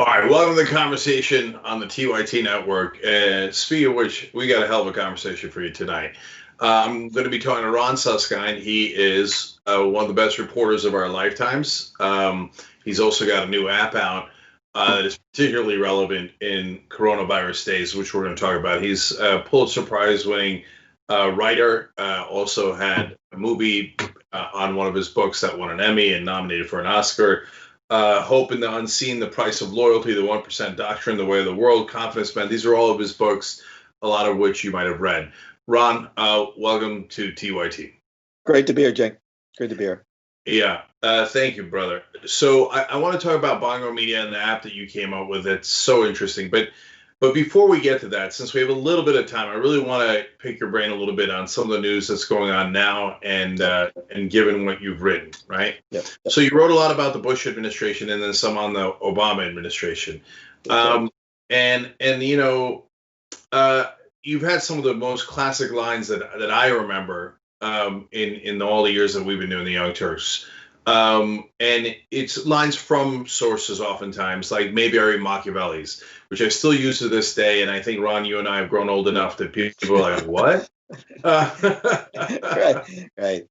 All right, welcome to the conversation on the TYT network. Speaking of which, we got a hell of a conversation for you tonight. I'm going to be talking to Ron Suskind. He is one of the best reporters of our lifetimes. He's also got a new app out that is particularly relevant in coronavirus days, which we're going to talk about. He's a Pulitzer Prize-winning writer. Also had a movie on one of his books that won an Emmy and nominated for an Oscar. Hope in the Unseen, The Price of Loyalty, The 1% Doctrine, The Way of the World, Confidence Man. These are all of his books, a lot of which you might have read. Ron, welcome to TYT. Great to be here, Cenk. Great to be here. Yeah, thank you, brother. So I want to talk about Bongo Media and the app that you came up with. It's so interesting. But before we get to that, since we have a little bit of time, I really want to pick your brain a little bit on some of the news that's going on now and given what you've written, right? Yep. So you wrote a lot about the Bush administration and then some on the Obama administration. And you know, you've had some of the most classic lines that I remember in all the years that we've been doing the Young Turks. And it's lines from sources oftentimes, like maybe Machiavelli's, which I still use to this day. And I think, Ron, you and I have grown old enough that people are like, what? Right.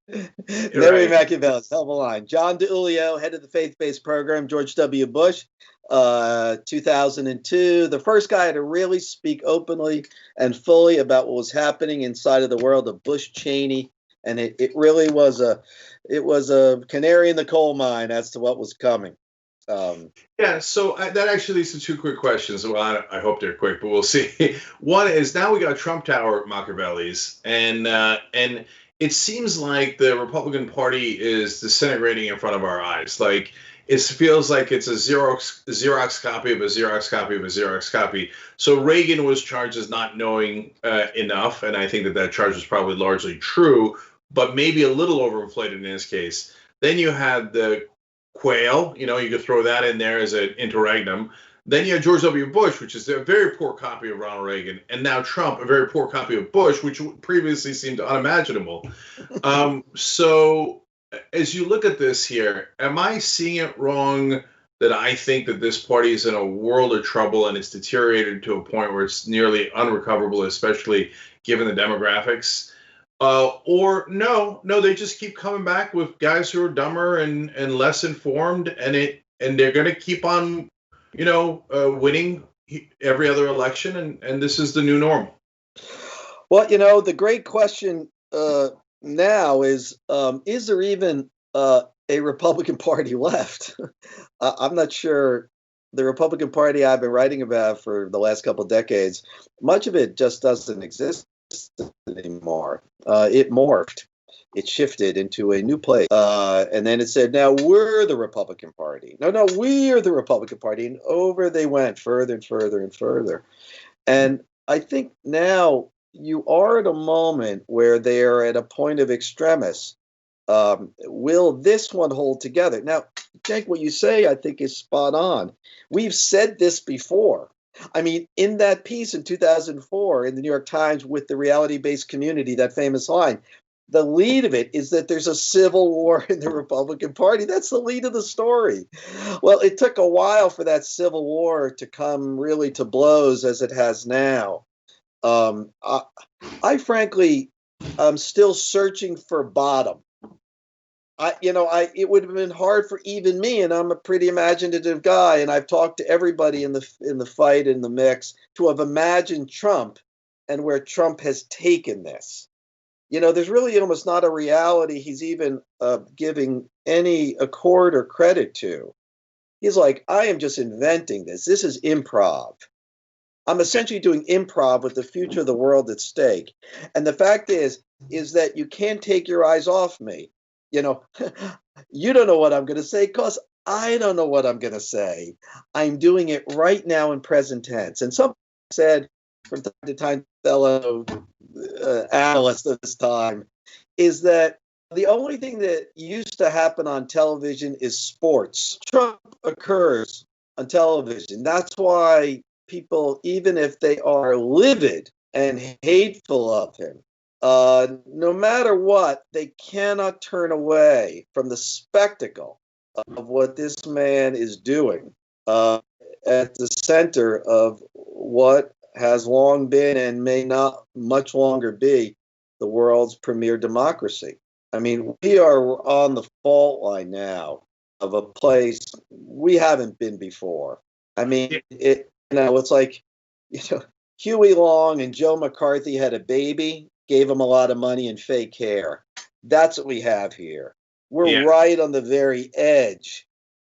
Mary Machiavelli's, hell of a line. John DiIulio, head of the faith-based program, George W. Bush, 2002, the first guy to really speak openly and fully about what was happening inside of the world of Bush Cheney. And it really was a canary in the coal mine as to what was coming. Yeah, so that actually leads to two quick questions. Well, I hope they're quick, but we'll see. One is, now we got Trump Tower Machiavelli's, and it seems like the Republican Party is disintegrating in front of our eyes. Like, it feels like it's a Xerox copy of a Xerox copy of a Xerox copy. So Reagan was charged as not knowing enough, and I think that charge was probably largely true, but maybe a little overinflated in his case. Then you had the Quail, you could throw that in there as an interregnum. Then you have George W. Bush, which is a very poor copy of Ronald Reagan, and now Trump, a very poor copy of Bush, which previously seemed unimaginable. So as you look at this here, am I seeing it wrong that I think that this party is in a world of trouble and it's deteriorated to a point where it's nearly unrecoverable, especially given the demographics? Or no, they just keep coming back with guys who are dumber and less informed, and they're going to keep on, winning every other election, and this is the new normal. Well, the great question now is there even a Republican Party left? I'm not sure. The Republican Party I've been writing about for the last couple of decades, much of it just doesn't exist anymore. It morphed. It shifted into a new place. And then it said, now we're the Republican Party. No, we're the Republican Party. And over they went, further and further and further. And I think now you are at a moment where they are at a point of extremis. Will this one hold together? Now, Cenk, what you say, I think, is spot on. We've said this before. I mean, in that piece in 2004 in the New York Times with the reality-based community, that famous line, the lead of it is that there's a civil war in the Republican Party. That's the lead of the story. Well, it took a while for that civil war to come really to blows as it has now. I frankly, I'm still searching for bottom. It would have been hard for even me, and I'm a pretty imaginative guy, and I've talked to everybody in the fight, in the mix, to have imagined Trump and where Trump has taken this. There's really almost not a reality he's even giving any accord or credit to. He's like, I am just inventing this. This is improv. I'm essentially doing improv with the future of the world at stake. And the fact is that you can't take your eyes off me. You don't know what I'm going to say because I don't know what I'm going to say. I'm doing it right now in present tense. And some said from time to time, fellow analyst of this time, is that the only thing that used to happen on television is sports. Trump occurs on television. That's why people, even if they are livid and hateful of him, no matter what, they cannot turn away from the spectacle of what this man is doing. at the center of what has long been and may not much longer be the world's premier democracy. I mean, we are on the fault line now of a place we haven't been before. I mean, it's like, you know, Huey Long and Joe McCarthy had a baby, gave him a lot of money and fake hair. That's what we have here. We're right on the very edge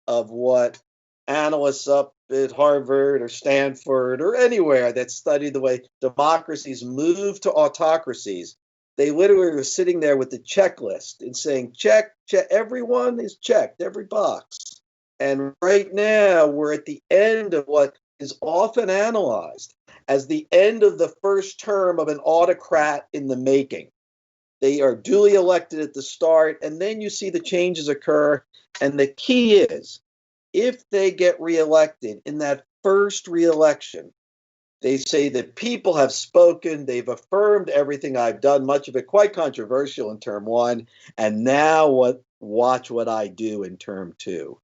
of what analysts up at Harvard or Stanford or anywhere that study the way democracies move to autocracies. They literally were sitting there with the checklist and saying, check, everyone is checked, every box. And right now, we're at the end of what is often analyzed as the end of the first term of an autocrat in the making. They are duly elected at the start, and then you see the changes occur. And the key is, if they get reelected in that first reelection, they say that people have spoken, they've affirmed everything I've done, much of it quite controversial in term one, and now watch what I do in term two.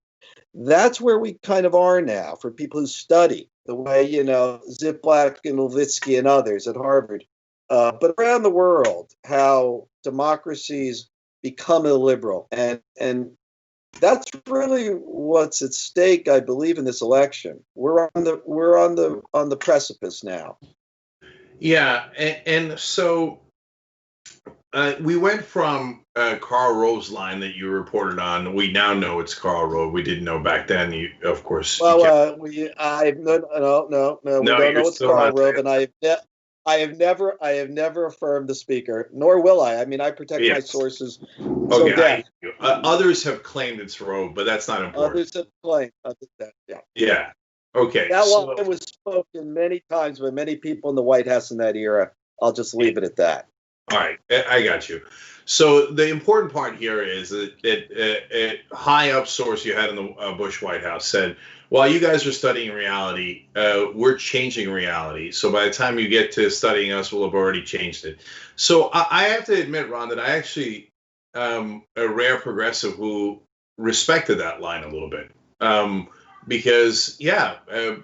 That's where we kind of are now for people who study the way, Zipplak and Levitsky and others at Harvard, but around the world, how democracies become illiberal. And that's really what's at stake, I believe, in this election. We're on the precipice now. Yeah, and so we went from Karl Rove's line that you reported on. We now know it's Karl Rove. We didn't know back then. Of course. Well, no, we don't know it's Karl Rove, and I have never affirmed the speaker, nor will I. I mean, I protect my sources. Okay. Others have claimed it's Rove, but that's not important. Others have claimed that. Yeah. Yeah. Okay. That line was spoken many times by many people in the White House in that era. I'll just leave it at that. All right, I got you. So the important part here is that a high up source you had in the Bush White House said, while you guys are studying reality, we're changing reality. So by the time you get to studying us, we'll have already changed it. So I have to admit, Ron, that I actually am a rare progressive who respected that line a little bit. Because,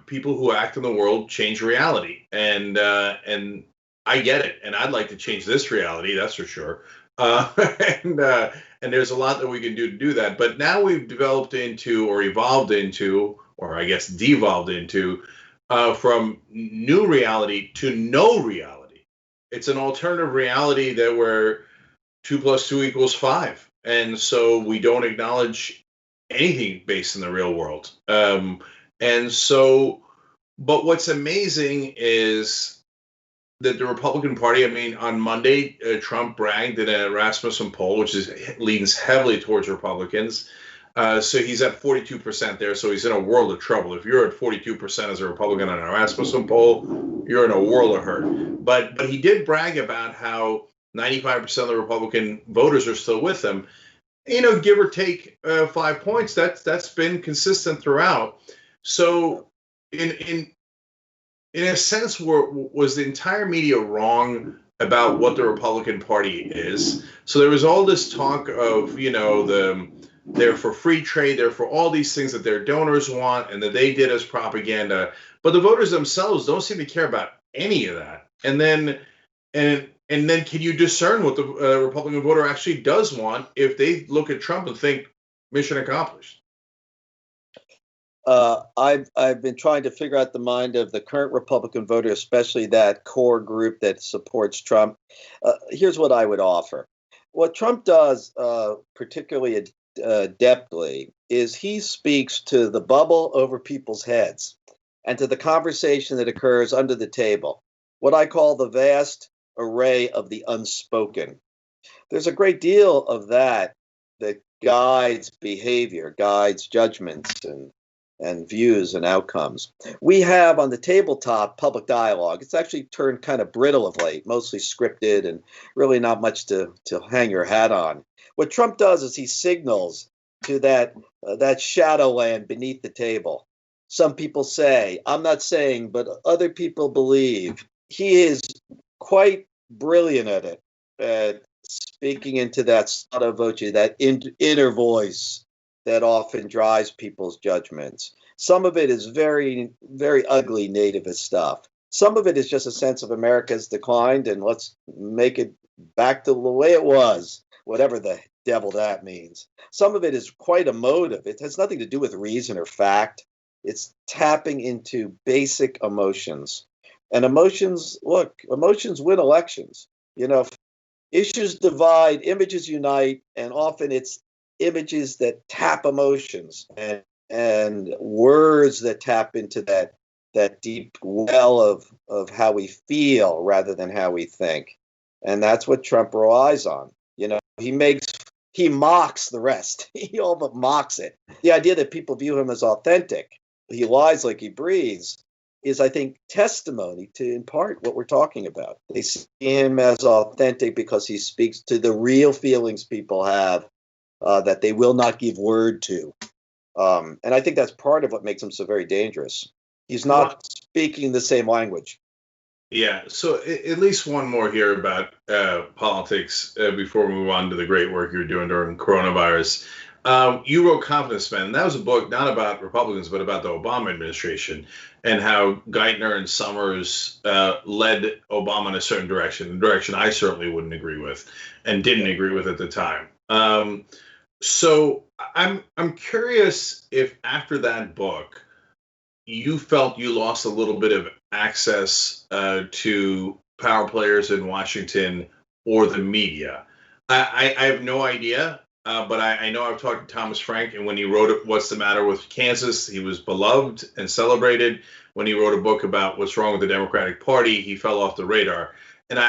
people who act in the world change reality. And I get it, and I'd like to change this reality, that's for sure. And there's a lot that we can do to do that. But now we've developed into, or evolved into, or I guess devolved into, from new reality to no reality. It's an alternative reality that where 2 + 2 = 5, and so we don't acknowledge anything based in the real world. And so, but what's amazing is that the Republican Party, I mean, on Monday, Trump bragged in a Rasmussen poll, which leans heavily towards Republicans. So he's at 42% there. So he's in a world of trouble. If you're at 42% as a Republican on a Rasmussen poll, you're in a world of hurt. But he did brag about how 95% of the Republican voters are still with him. Give or take 5 points. That's been consistent throughout. So in a sense, was the entire media wrong about what the Republican Party is? So there was all this talk of, they're for free trade, they're for all these things that their donors want and that they did as propaganda. But the voters themselves don't seem to care about any of that. And then can you discern what the Republican voter actually does want if they look at Trump and think mission accomplished? I've been trying to figure out the mind of the current Republican voter, especially that core group that supports Trump. Here's what I would offer. What Trump does, particularly adeptly, is he speaks to the bubble over people's heads and to the conversation that occurs under the table, what I call the vast array of the unspoken. There's a great deal of that guides behavior, guides judgments and views and outcomes. We have on the tabletop public dialogue. It's actually turned kind of brittle of late, mostly scripted and really not much to hang your hat on. What Trump does is he signals to that shadowland beneath the table. Some people say, I'm not saying, but other people believe. He is quite brilliant at it, at speaking into that sotto voce, that inner voice that often drives people's judgments. Some of it is very, very ugly nativist stuff. Some of it is just a sense of America's declined and let's make it back to the way it was, whatever the devil that means. Some of it is quite emotive. It has nothing to do with reason or fact. It's tapping into basic emotions. And emotions, look, emotions win elections. You know, issues divide, images unite, and often it's images that tap emotions and words that tap into that deep well of how we feel rather than how we think. And that's what Trump relies on. You know, he mocks the rest. He all but mocks it. The idea that people view him as authentic, he lies like he breathes, is, I think, testimony to, in part, what we're talking about. They see him as authentic because he speaks to the real feelings people have that they will not give word to. And I think that's part of what makes him so very dangerous. He's not speaking the same language. Yeah. So at least one more here about politics before we move on to the great work you're doing during coronavirus. You wrote Confidence Man, and that was a book not about Republicans, but about the Obama administration and how Geithner and Summers led Obama in a certain direction, a direction I certainly wouldn't agree with and didn't agree with at the time. So I'm curious if after that book, you felt you lost a little bit of access to power players in Washington or the media. I have no idea, but I know I've talked to Thomas Frank, and when he wrote What's the Matter with Kansas, he was beloved and celebrated. When he wrote a book about what's wrong with the Democratic Party, he fell off the radar. And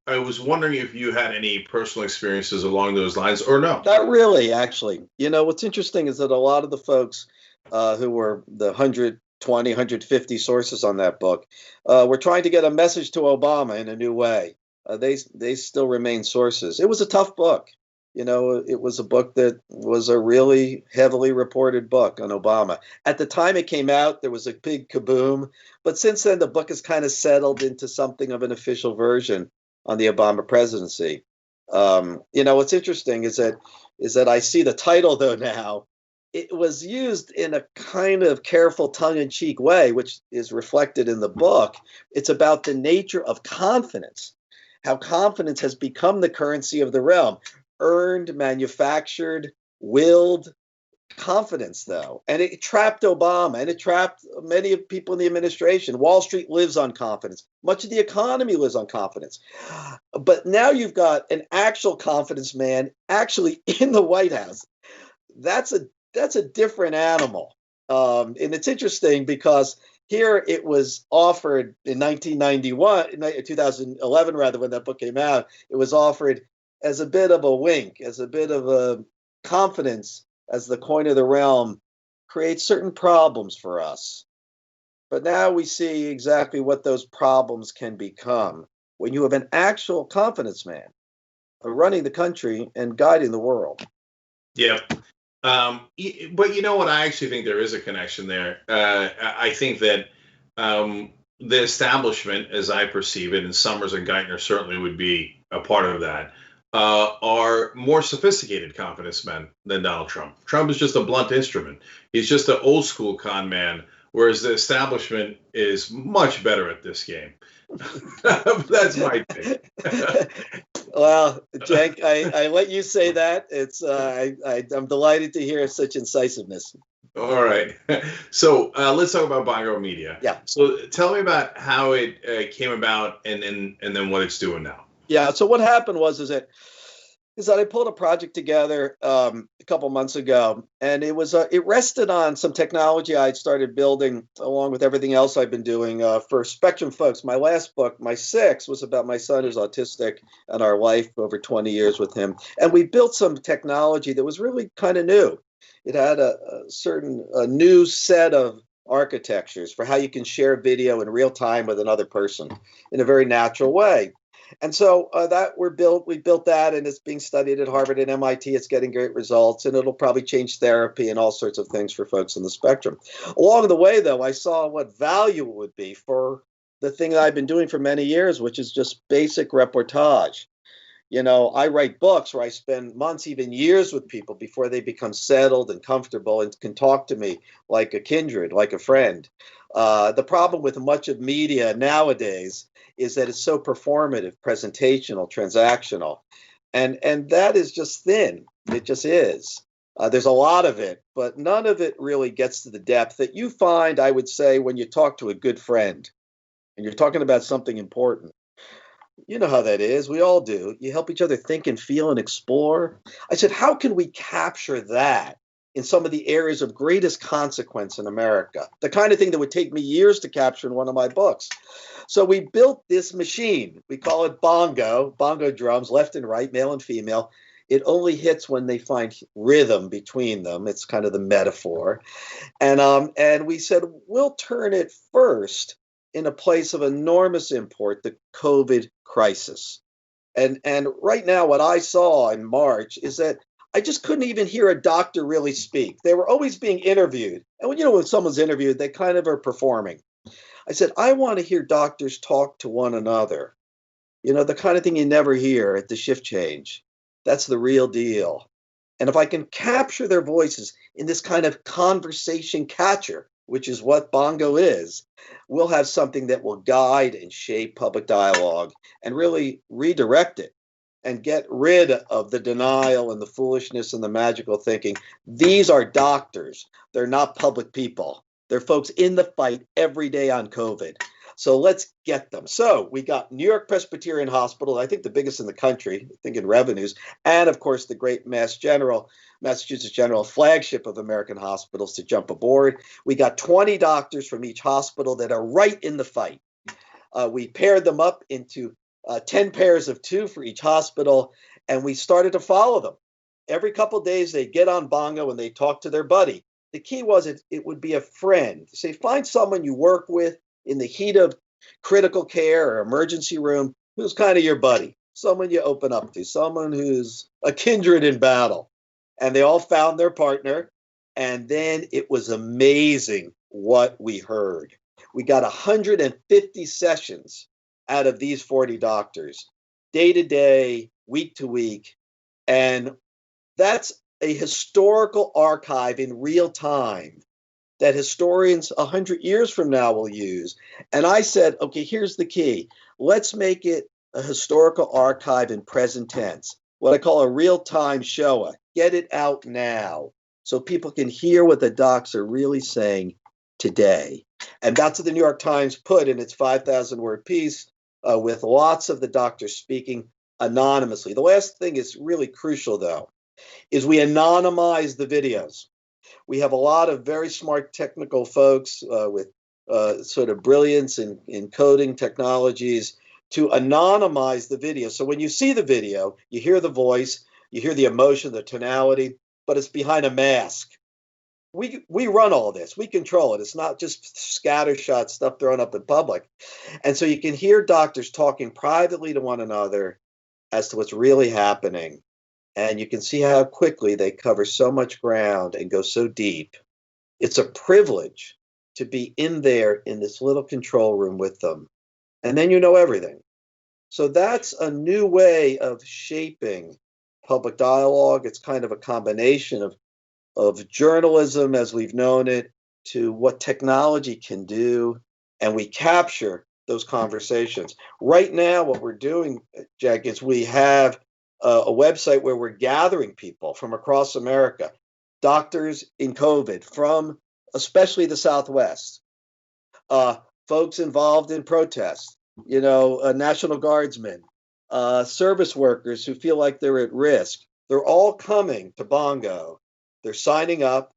I was wondering if you had any personal experiences along those lines or no. Not really, actually. You know, what's interesting is that a lot of the folks who were the 120, 150 sources on that book were trying to get a message to Obama in a new way. They still remain sources. It was a tough book. You know, it was a book that was a really heavily reported book on Obama. At the time it came out, there was a big kaboom. But since then, the book has kind of settled into something of an official version on the Obama presidency. You know, what's interesting is that I see the title, though, now. It was used in a kind of careful, tongue-in-cheek way, which is reflected in the book. It's about the nature of confidence, how confidence has become the currency of the realm. Earned, manufactured, willed confidence, though. And it trapped Obama, and it trapped many of people in the administration. Wall Street lives on confidence. Much of the economy lives on confidence. But now you've got an actual confidence man actually in the White House. That's a different animal. And it's interesting because here it was offered in 2011, rather, when that book came out, it was offered as a bit of a wink, as a bit of a confidence, as the coin of the realm, creates certain problems for us. But now we see exactly what those problems can become when you have an actual confidence man running the country and guiding the world. Yeah. But you know what? I actually think there is a connection there. I think that the establishment, as I perceive it, and Summers and Geithner certainly would be a part of that, are more sophisticated confidence men than Donald Trump. Trump is just a blunt instrument. He's just an old school con man, whereas the establishment is much better at this game. That's my take. Well, Cenk, I let you say that. It's I'm delighted to hear such incisiveness. All right. So let's talk about Bongo Media. Yeah. So tell me about how it came about and then what it's doing now. Yeah. So what happened is that I pulled a project together a couple months ago, and it rested on some technology I had started building along with everything else I've been doing for Spectrum folks. My last book, my sixth, was about my son who's autistic and our life over 20 years with him. And we built some technology that was really kind of new. It had a new set of architectures for how you can share video in real time with another person in a very natural way. And so we built that, and it's being studied at Harvard and MIT. It's getting great results, and it'll probably change therapy and all sorts of things for folks on the spectrum. Along the way, though, I saw what value it would be for the thing that I've been doing for many years, which is just basic reportage. I write books where I spend months, even years with people before they become settled and comfortable and can talk to me like a kindred, like a friend. The problem with much of media nowadays is that it's so performative, presentational, transactional, and that is just thin. It just is. There's a lot of it, but none of it really gets to the depth that you find, I would say, when you talk to a good friend and you're talking about something important. You know how that is. We all do. You help each other think and feel and explore. I said, how can we capture that in some of the areas of greatest consequence in America? The kind of thing that would take me years to capture in one of my books. So we built this machine. We call it bongo drums, left and right, male and female. It only hits when they find rhythm between them. It's kind of the metaphor. And we said, we'll turn it first in a place of enormous import, the COVID crisis. And right now, what I saw in March is that I just couldn't even hear a doctor really speak. They were always being interviewed. And when someone's interviewed, they kind of are performing. I said, I want to hear doctors talk to one another. The kind of thing you never hear at the shift change. That's the real deal. And if I can capture their voices in this kind of conversation catcher, which is what bongo is, we'll have something that will guide and shape public dialogue and really redirect it and get rid of the denial and the foolishness and the magical thinking. These are doctors. They're not public people. They're folks in the fight every day on COVID. So let's get them. So we got New York Presbyterian Hospital, I think the biggest in the country, I think in revenues, and of course the great Massachusetts General, flagship of American hospitals, to jump aboard. We got 20 doctors from each hospital that are right in the fight. We paired them up into 10 pairs of 2 for each hospital, and we started to follow them. Every couple of days they get on bongo and they talk to their buddy. The key was it would be a friend. Say, find someone you work with in the heat of critical care or emergency room who's kind of your buddy, someone you open up to, someone who's a kindred in battle. And they all found their partner. And then it was amazing what we heard. We got 150 sessions out of these 40 doctors, day to day, week to week. And that's a historical archive in real time that historians 100 years from now will use. And I said, okay, here's the key. Let's make it a historical archive in present tense, what I call a real-time Shoah. Get it out now so people can hear what the docs are really saying today. And that's what the New York Times put in its 5,000-word piece, with lots of the doctors speaking anonymously. The last thing is really crucial, though, is we anonymize the videos. We have a lot of very smart technical folks with sort of brilliance in coding technologies to anonymize the video. So when you see the video, you hear the voice, you hear the emotion, the tonality, but it's behind a mask. We run all this. We control it. It's not just scattershot stuff thrown up in public. And so you can hear doctors talking privately to one another as to what's really happening. And you can see how quickly they cover so much ground and go so deep. It's a privilege to be in there in this little control room with them. And then you know everything. So that's a new way of shaping public dialogue. It's kind of a combination of journalism as we've known it to what technology can do. And we capture those conversations. Right now, what we're doing, Jack, is we have a website where we're gathering people from across America, doctors in COVID from especially the Southwest, folks involved in protests, National Guardsmen, service workers who feel like they're at risk. They're all coming to Bongo. They're signing up.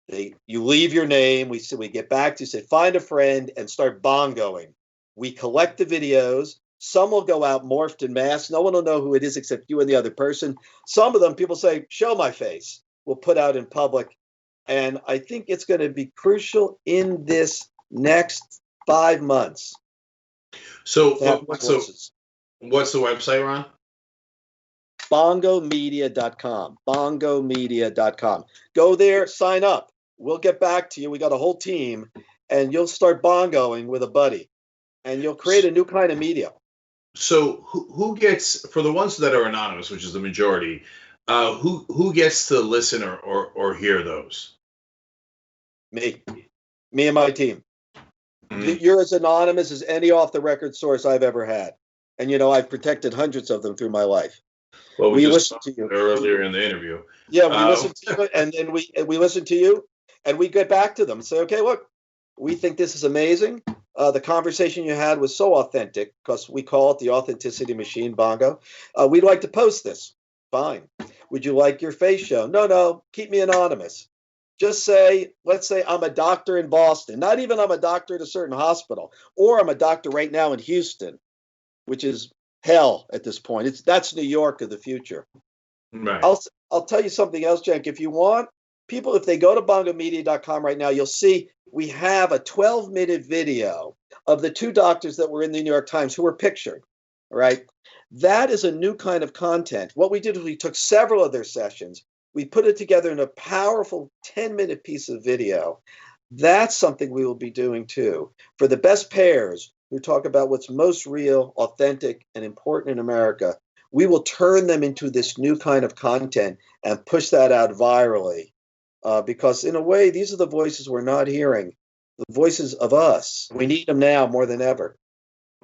You leave your name. We get back to you, say, find a friend and start bongoing. We collect the videos. Some will go out morphed and masked. No one will know who it is except you and the other person. Some of them, people say, show my face. We'll put out in public. And I think it's going to be crucial in this next 5 months. So what's the website, Ron? Bongomedia.com. Bongomedia.com. Go there, sign up. We'll get back to you. We got a whole team, and you'll start bongoing with a buddy, and you'll create a new kind of media. So who gets, for the ones that are anonymous, which is the majority, who gets to listen or hear those? Me, me and my team. Mm. You're as anonymous as any off the record source I've ever had. And I've protected hundreds of them through my life. Well, we We just listen talked to you. earlier in the interview. Yeah, we Uh, listen to you, and then we listen to you, and we get back to them and say, okay, look, we think this is amazing. The conversation you had was so authentic because we call it the authenticity machine, Bongo. We'd like to post this. Fine. Would you like your face shown? No, no, keep me anonymous. Just say, let's say I'm a doctor in Boston, not even I'm a doctor at a certain hospital, or I'm a doctor right now in Houston, which is hell at this point. That's New York of the future. right. I'll tell you something else, Cenk. If you want, people, if they go to bongomedia.com right now, you'll see we have a 12-minute video of the two doctors that were in the New York Times who were pictured. All right. That is a new kind of content. What we did was we took several of their sessions, we put it together in a powerful 10-minute piece of video. That's something we will be doing too. For the best pairs who talk about what's most real, authentic, and important in America, we will turn them into this new kind of content and push that out virally. Because in a way, these are the voices we're not hearing, the voices of us. We need them now more than ever.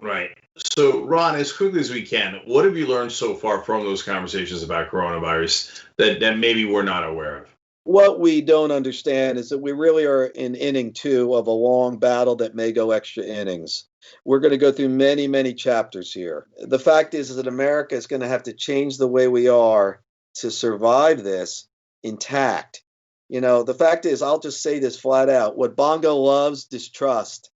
Right. So, Ron, as quickly as we can, what have you learned so far from those conversations about coronavirus that maybe we're not aware of? What we don't understand is that we really are in inning two of a long battle that may go extra innings. We're going to go through many, many chapters here. The fact is that America is going to have to change the way we are to survive this intact. The fact is, I'll just say this flat out: what Bongo loves, distrust.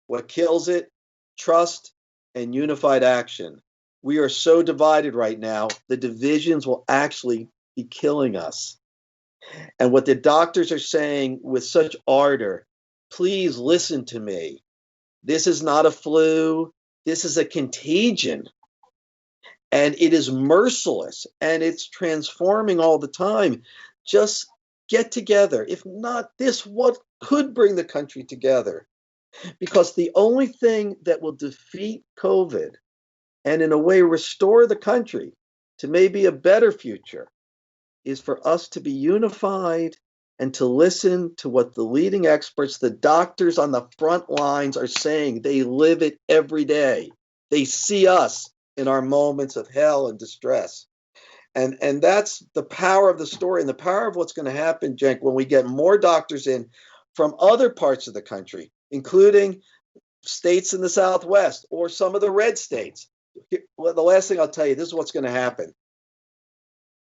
What kills it, trust and unified action. We are so divided right now, the divisions will actually be killing us. And what the doctors are saying with such ardor, please listen to me. This is not a flu. This is a contagion. And it is merciless and it's transforming all the time. Just get together. If not this, what could bring the country together? Because the only thing that will defeat COVID and, in a way, restore the country to maybe a better future is for us to be unified and to listen to what the leading experts, the doctors on the front lines are saying. They live it every day. They see us in our moments of hell and distress. And that's the power of the story and the power of what's going to happen, Cenk, when we get more doctors in from other parts of the country, including states in the Southwest or some of the red states. Well, the last thing I'll tell you, this is what's going to happen.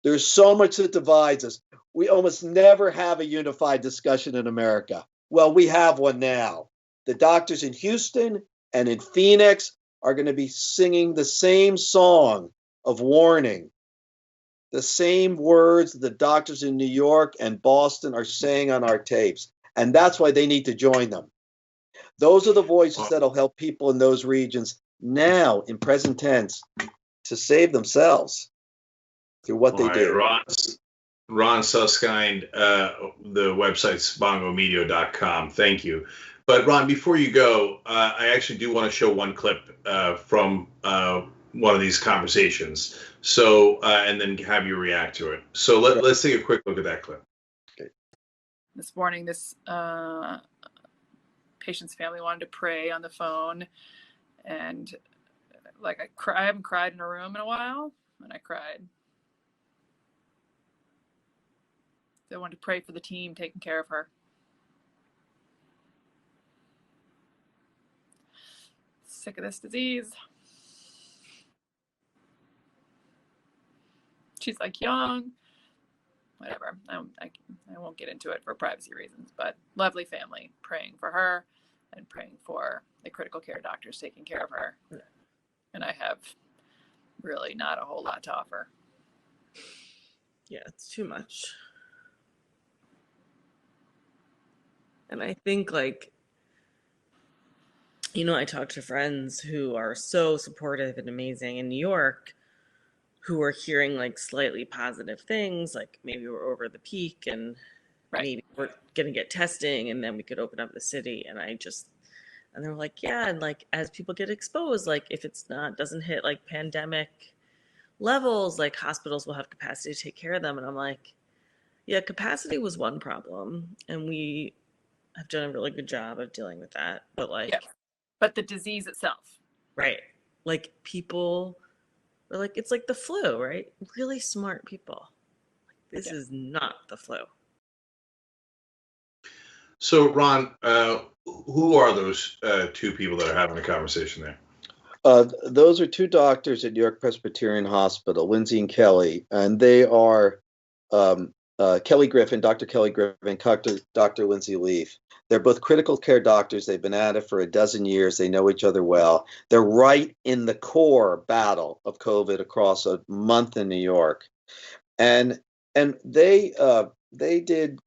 There's so much that divides us. We almost never have a unified discussion in America. Well, we have one now. The doctors in Houston and in Phoenix are going to be singing the same song of warning, the same words the doctors in New York and Boston are saying on our tapes. And that's why they need to join them. Those are the voices that'll help people in those regions now, in present tense, to save themselves through what they do. Ron Suskind, the website's bongomedia.com. Thank you. But Ron, before you go, I actually do want to show one clip from one of these conversations. So, and then have you react to it. So let's take a quick look at that clip. Okay. This morning, this patient's family wanted to pray on the phone, and I haven't cried in a room in a while, and I cried. They wanted to pray for the team taking care of her. Sick of this disease. She's young, whatever. I won't get into it for privacy reasons, but lovely family praying for her and praying for the critical care doctors taking care of her. And I have really not a whole lot to offer. Yeah, it's too much. And I think I talk to friends who are so supportive and amazing in New York who are hearing slightly positive things, maybe we're over the peak and maybe we're going to get testing and then we could open up the city. And And they're like, yeah, and like as people get exposed, like if it's not doesn't hit like pandemic levels, like hospitals will have capacity to take care of them. And I'm like, yeah, capacity was one problem, and we have done a really good job of dealing with that. But like, Yeah. But the disease itself. right, like people are like, it's like the flu, right? Really smart people. Like, this is not the flu. So, Ron, who are those two people that are having a conversation there? Those are two doctors at New York Presbyterian Hospital, Lindsay and Kelly, and they are Kelly Griffin, Dr. Kelly Griffin, Dr. Lindsay Leaf. They're both critical care doctors. They've been at it for a dozen years. They know each other well. They're right in the core battle of COVID across a month in New York, and they did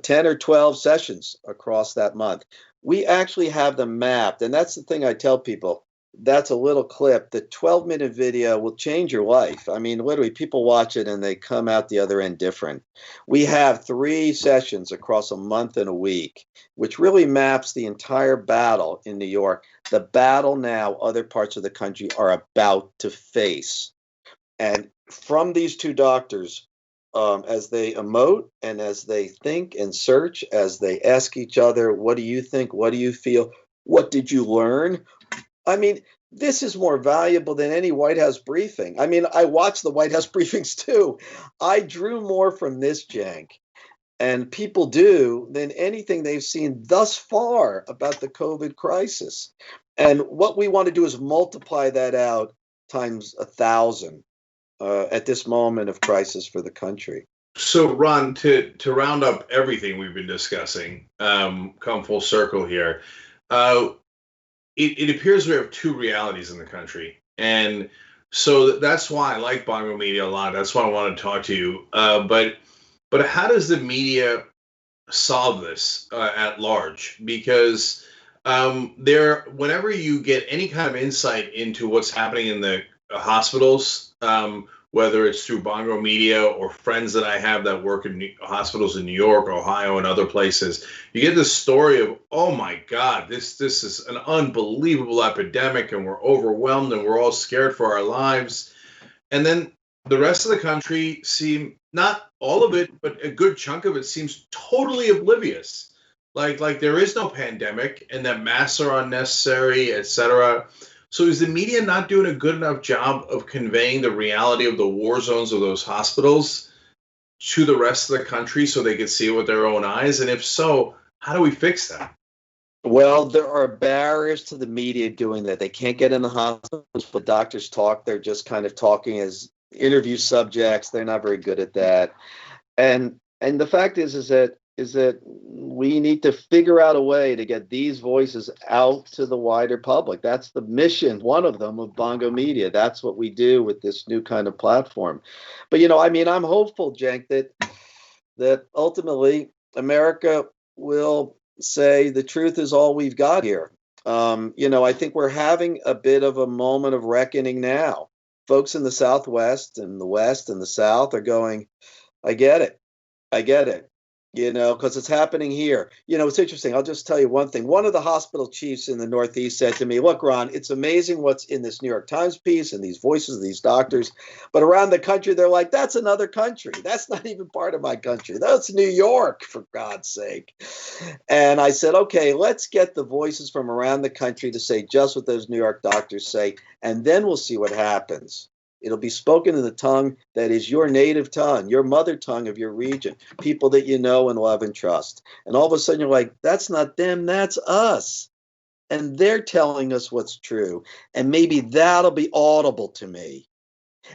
10 or 12 sessions across that month. We actually have them mapped, and that's the thing I tell people. That's a little clip. The 12-minute video will change your life. I mean, literally, people watch it and they come out the other end different. We have 3 sessions across a month and a week, which really maps the entire battle in New York. The battle now other parts of the country are about to face. And from these two doctors, as they emote and as they think and search, as they ask each other, what do you think? What do you feel? What did you learn? I mean, this is more valuable than any White House briefing. I mean, I watch the White House briefings too. I drew more from this, Cenk, and people do, than anything they've seen thus far about the COVID crisis. And what we want to do is multiply that out times 1,000 at this moment of crisis for the country. So, Ron, to round up everything we've been discussing, come full circle here. It appears we have 2 realities in the country. And so that's why I like Bongo Media a lot. That's why I want to talk to you. But how does the media solve this at large? Because whenever you get any kind of insight into what's happening in the hospitals, whether it's through Bongo Media or friends that I have that work in hospitals in New York, Ohio, and other places, you get this story of, oh my God, this is an unbelievable epidemic, and we're overwhelmed, and we're all scared for our lives. And then the rest of the country not all of it, but a good chunk of it seems totally oblivious. Like there is no pandemic, and that masks are unnecessary, etc. So is the media not doing a good enough job of conveying the reality of the war zones of those hospitals to the rest of the country so they can see it with their own eyes? And if so, how do we fix that? Well, there are barriers to the media doing that. They can't get in the hospitals, but doctors talk. They're just kind of talking as interview subjects. They're not very good at that. And the fact is that we need to figure out a way to get these voices out to the wider public. That's the mission, one of them, of Bongo Media. That's what we do with this new kind of platform. But, I mean, I'm hopeful, Cenk, that ultimately America will say the truth is all we've got here. I think we're having a bit of a moment of reckoning now. Folks in the Southwest and the West and the South are going, I get it. Because it's happening here. It's interesting. I'll just tell you one thing. One of the hospital chiefs in the Northeast said to me, look, Ron, it's amazing what's in this New York Times piece and these voices of these doctors. But around the country, they're like, that's another country. That's not even part of my country. That's New York, for God's sake. And I said, okay, let's get the voices from around the country to say just what those New York doctors say, and then we'll see what happens. It'll be spoken in the tongue that is your native tongue, your mother tongue of your region, people that you know and love and trust. And all of a sudden you're like, that's not them, that's us. And they're telling us what's true. And maybe that'll be audible to me.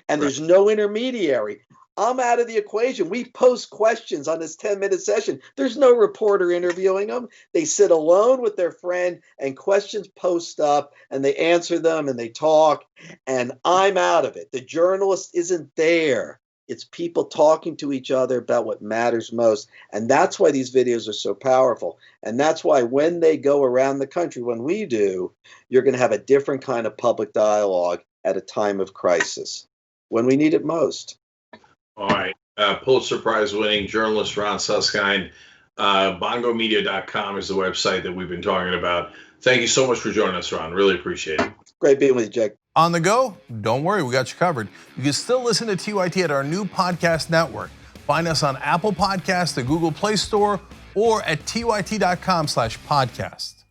And there's no intermediary. I'm out of the equation. We post questions on this 10-minute session. There's no reporter interviewing them. They sit alone with their friend and questions post up and they answer them and they talk. And I'm out of it. The journalist isn't there. It's people talking to each other about what matters most. And that's why these videos are so powerful. And that's why when they go around the country, when we do, you're going to have a different kind of public dialogue at a time of crisis, when we need it most. All right. Pulitzer Prize winning journalist Ron Suskind. BongoMedia.com is the website that we've been talking about. Thank you so much for joining us, Ron. Really appreciate it. Great being with you, Jake. On the go? Don't worry, we got you covered. You can still listen to TYT at our new podcast network. Find us on Apple Podcasts, the Google Play Store, or at tyt.com/podcast.